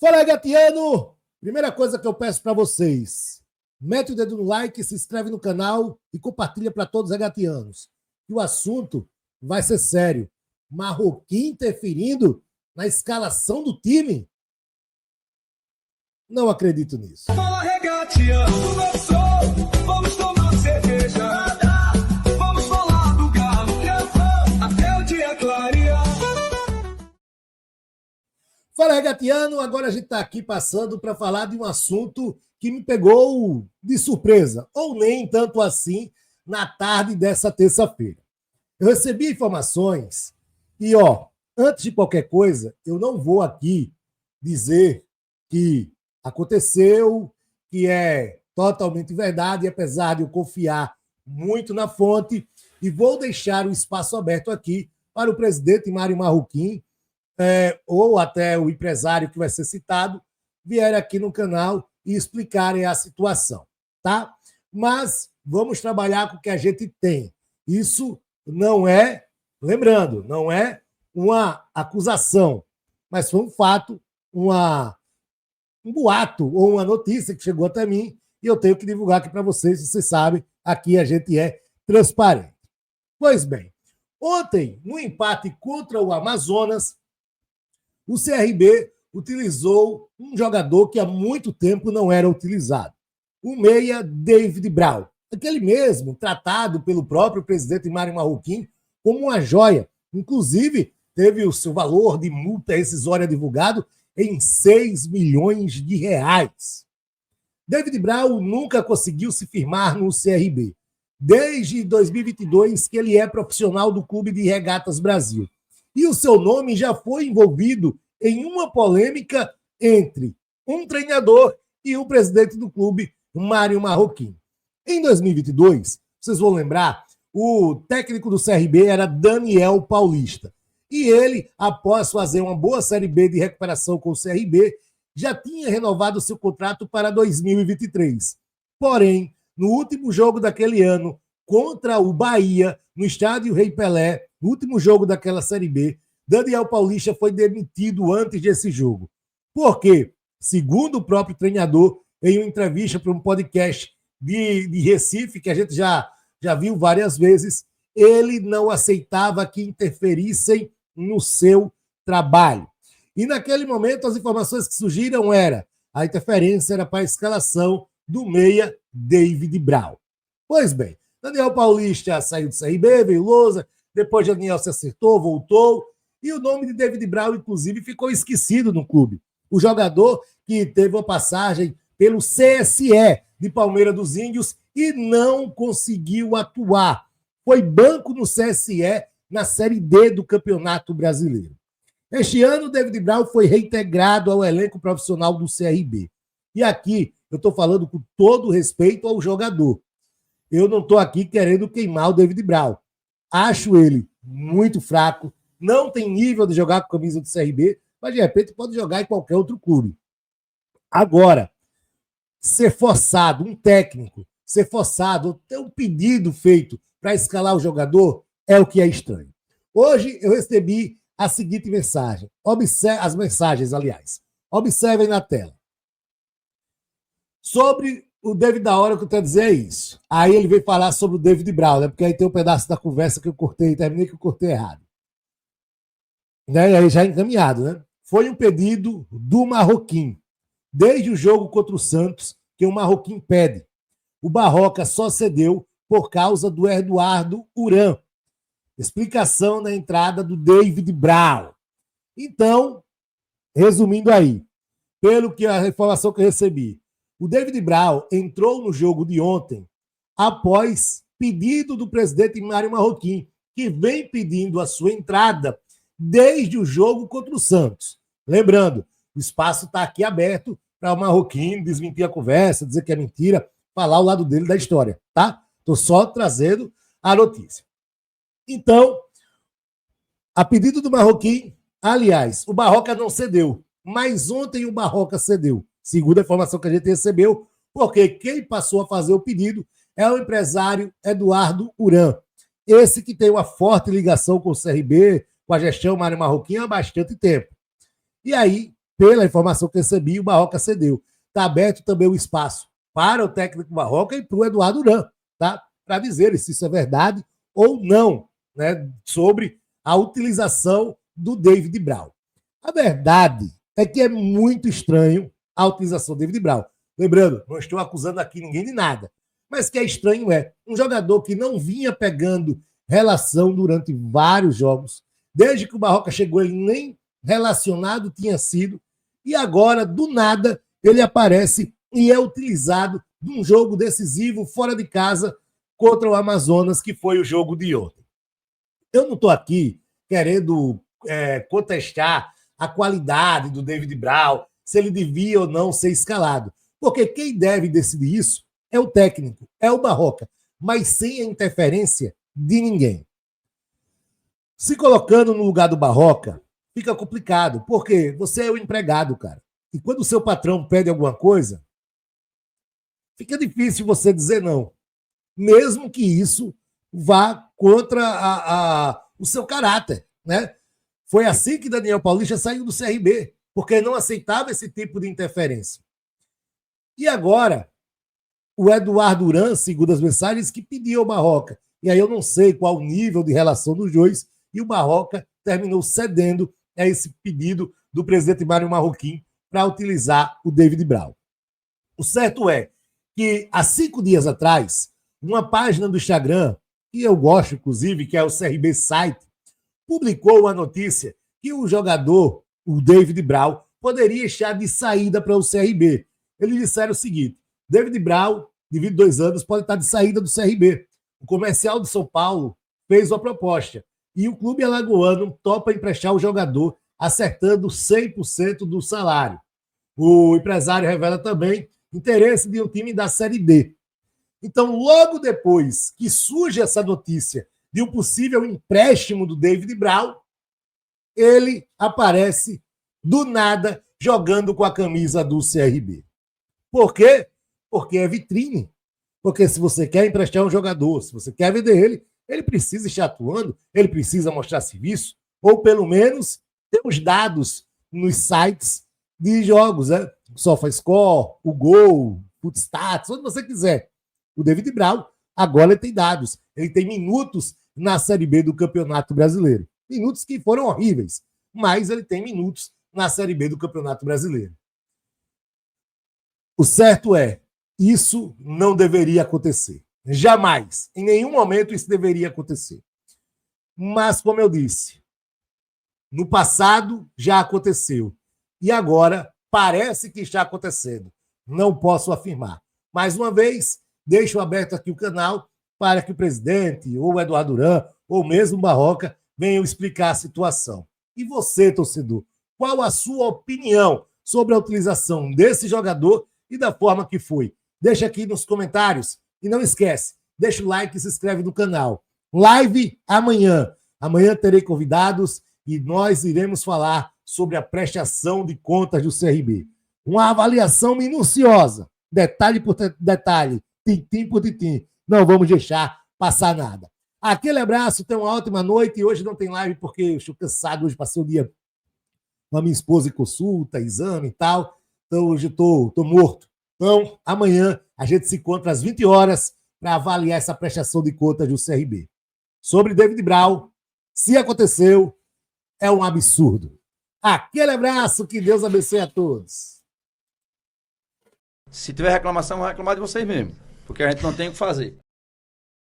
Fala, gatiano! Primeira coisa que eu peço para vocês, mete o dedo no like, se inscreve no canal e compartilha para todos os gatianos. E o assunto vai ser sério. Marroquim interferindo na escalação do time? Não acredito nisso. Fala, regatiano, vamos tomar cerveja. Vamos falar do galo, até o dia clarear. Fala, regatiano! Agora a gente está aqui passando para falar de um assunto que me pegou de surpresa, ou nem tanto assim, na tarde dessa terça-feira. Eu recebi informações e, antes de qualquer coisa, eu não vou aqui dizer que aconteceu, que é totalmente verdade, apesar de eu confiar muito na fonte, e vou deixar o espaço aberto aqui para o presidente Mário Marroquim, ou até o empresário que vai ser citado, vier aqui no canal e explicarem a situação, tá? Mas vamos trabalhar com o que a gente tem. Isso não é, lembrando, não é uma acusação, mas foi um fato, um boato ou uma notícia que chegou até mim e eu tenho que divulgar aqui para vocês. Vocês sabem, aqui a gente é transparente. Pois bem, ontem, no empate contra o Amazonas, o CRB utilizou um jogador que há muito tempo não era utilizado, o meia David Brown, aquele mesmo tratado pelo próprio presidente Mário Marroquim como uma joia. Inclusive, teve o seu valor de multa rescisória divulgado em 6 milhões de reais. David Brown nunca conseguiu se firmar no CRB. Desde 2022 que ele é profissional do Clube de Regatas Brasil. E o seu nome já foi envolvido em uma polêmica entre um treinador e o presidente do clube, Mário Marroquim. Em 2022, vocês vão lembrar, o técnico do CRB era Daniel Paulista. E ele, após fazer uma boa Série B de recuperação com o CRB, já tinha renovado seu contrato para 2023. Porém, no último jogo daquele ano, contra o Bahia, no estádio Rei Pelé, no último jogo daquela Série B, Daniel Paulista foi demitido antes desse jogo. Por quê? Segundo o próprio treinador, em uma entrevista para um podcast de Recife, que a gente já viu várias vezes, ele não aceitava que interferissem no seu trabalho. E naquele momento, as informações que surgiram a interferência era para a escalação do meia David Brown. Pois bem, Daniel Paulista saiu do CRB, veio Lousa, depois Daniel se acertou, voltou, e o nome de David Brown, inclusive, ficou esquecido no clube. O jogador que teve uma passagem pelo CSE de Palmeiras dos Índios e não conseguiu atuar. Foi banco no CSE na Série D do Campeonato Brasileiro. Este ano, David Brown foi reintegrado ao elenco profissional do CRB. E aqui, eu estou falando com todo respeito ao jogador. Eu não estou aqui querendo queimar o David Brown. Acho ele muito fraco, não tem nível de jogar com a camisa do CRB, mas de repente pode jogar em qualquer outro clube. Agora, ser forçado, um técnico, ser forçado, ter um pedido feito para escalar o jogador, é o que é estranho. Hoje eu recebi a seguinte mensagem. As mensagens, aliás. Observem na tela. Sobre o David da hora, o que eu quero dizer é isso. Aí ele veio falar sobre o David Brown, né? Porque aí tem um pedaço da conversa que eu cortei, terminei que eu cortei errado. Né? E aí já encaminhado, né? Foi um pedido do Marroquim. Desde o jogo contra o Santos, que o Marroquim pede. O Barroca só cedeu por causa do Eduardo Uran. Explicação na entrada do David Brown. Então, resumindo aí, pelo que a informação que eu recebi, o David Brown entrou no jogo de ontem após pedido do presidente Mário Marroquim, que vem pedindo a sua entrada desde o jogo contra o Santos. Lembrando, o espaço está aqui aberto para o Marroquim desmentir a conversa, dizer que é mentira, falar o lado dele da história, tá? Estou só trazendo a notícia. Então, a pedido do Marroquim, aliás, o Barroca não cedeu, mas ontem o Barroca cedeu, segundo a informação que a gente recebeu, porque quem passou a fazer o pedido é o empresário Eduardo Uran. Esse que tem uma forte ligação com o CRB, com a gestão Mário Marroquim há bastante tempo. E aí, pela informação que recebi, o Barroca cedeu. Está aberto também o espaço para o técnico Barroca e para o Eduardo Duran, tá? Para dizer se isso é verdade ou não, né? Sobre a utilização do David Bral. A verdade é que é muito estranho a utilização do David Bral. Lembrando, não estou acusando aqui ninguém de nada, mas que é estranho é um jogador que não vinha pegando relação durante vários jogos, desde que o Barroca chegou, ele nem relacionado tinha sido, e agora, do nada, ele aparece e é utilizado num jogo decisivo fora de casa contra o Amazonas, que foi o jogo de ontem. Eu não estou aqui querendo contestar a qualidade do David Bral, se ele devia ou não ser escalado, porque quem deve decidir isso é o técnico, é o Barroca, mas sem a interferência de ninguém. Se colocando no lugar do Barroca, fica complicado, porque você é o empregado, cara. E quando o seu patrão pede alguma coisa, fica difícil você dizer não, mesmo que isso vá contra o seu caráter, né? Foi assim que Daniel Paulista saiu do CRB, porque não aceitava esse tipo de interferência. E agora, o Eduardo Duran, segundo as mensagens, que pediu ao Barroca. E aí eu não sei qual o nível de relação dos dois, e o Barroca terminou cedendo a esse pedido do presidente Mário Marroquim para utilizar o David Bral. O certo é que, há 5 dias atrás, uma página do Instagram, que eu gosto, inclusive, que é o CRB Site, publicou uma notícia que o jogador, o David Bral, poderia estar de saída para o CRB. Eles disseram o seguinte: David Bral, de 22 anos, pode estar de saída do CRB. O Comercial de São Paulo fez uma proposta e o clube alagoano topa emprestar o jogador, acertando 100% do salário. O empresário revela também interesse de um time da Série D. Então, logo depois que surge essa notícia de um possível empréstimo do David Bral, ele aparece do nada jogando com a camisa do CRB. Por quê? Porque é vitrine. Porque se você quer emprestar um jogador, se você quer vender ele, ele precisa estar atuando, ele precisa mostrar serviço, ou pelo menos ter os dados nos sites de jogos, né? SofaScore, o Gol, Footstats, onde você quiser. O David Bral agora ele tem dados, ele tem minutos na Série B do Campeonato Brasileiro. Minutos que foram horríveis, mas ele tem minutos na Série B do Campeonato Brasileiro. O certo é, isso não deveria acontecer. Jamais. Em nenhum momento isso deveria acontecer. Mas, como eu disse, no passado já aconteceu. E agora parece que está acontecendo. Não posso afirmar. Mais uma vez, deixo aberto aqui o canal para que o presidente, ou o Eduardo Duran, ou mesmo o Barroca, venham explicar a situação. E você, torcedor, qual a sua opinião sobre a utilização desse jogador e da forma que foi? Deixa aqui nos comentários. E não esquece, deixa o like e se inscreve no canal. Live amanhã. Amanhã terei convidados e nós iremos falar sobre a prestação de contas do CRB. Uma avaliação minuciosa, detalhe por detalhe, tintim por tintim. Não vamos deixar passar nada. Aquele abraço, tenha uma ótima noite. E hoje não tem live porque eu estou cansado. Hoje passei o dia com a minha esposa em consulta, exame e tal. Então hoje estou morto. Então, amanhã a gente se encontra às 20 horas para avaliar essa prestação de contas do CRB. Sobre David Bral, se aconteceu, é um absurdo. Aquele abraço, que Deus abençoe a todos. Se tiver reclamação, vou reclamar de vocês mesmo, porque a gente não tem o que fazer.